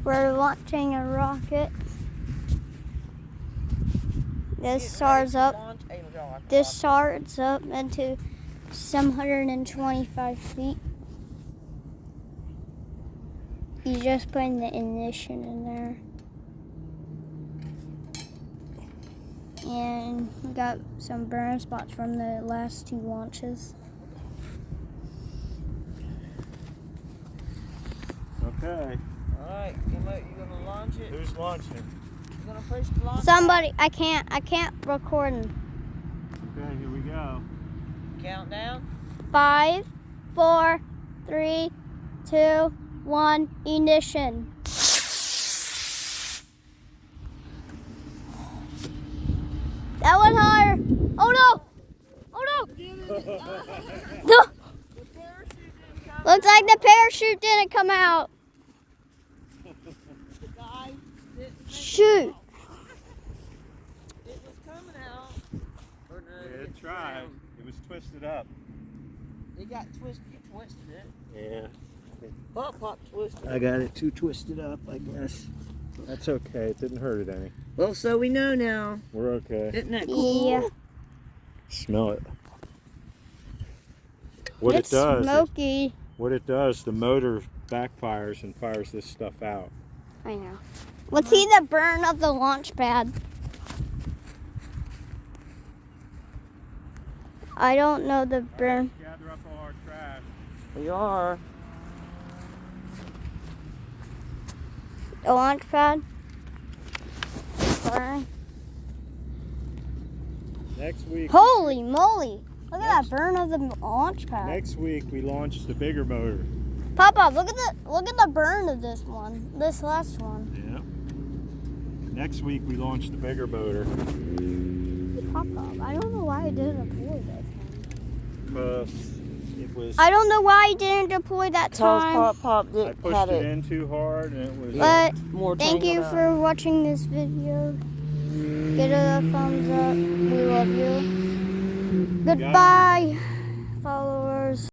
We're launching a rocket. This starts up. This starts up into 725 feet. He's just putting the ignition in there. And we got some burn spots from the last 2 launches. Okay. Alright, you gonna launch it? Who's launching? You gonna push the launch? Somebody, I can't record him. Okay, here we go. Countdown. 5, 4, 3, 2, 1, ignition. That went higher. Oh no! Oh no! No! Looks like the parachute didn't come out. Shoot! It was coming out. Or no, It tried. It was twisted up. It got twisted. You twisted it. Yeah. Pop twisted. I got it too twisted up, I guess. That's okay. It didn't hurt it any. Well, so we know now. We're okay. Isn't that cool? Yeah. Smell it. What It's it does. smoky. What it does, the motor backfires and fires this stuff out. I know. Let's see the burn of the launch pad. I don't know the burn. Gather up all our trash. We are. The launch pad. Burn. Next week. Holy moly! Look at that burn of the launch pad. Next week we launch the bigger motor. Papa, look at the burn of this one. This last one. Yeah. Next week we launch the bigger motor. Papa, I don't know why I didn't deploy this time. Because it was. I don't know why I didn't deploy that time. Pop I did pushed had it it in too hard and it was. But more. thank you tangled for watching this video. Give it a thumbs up. We love you. Goodbye.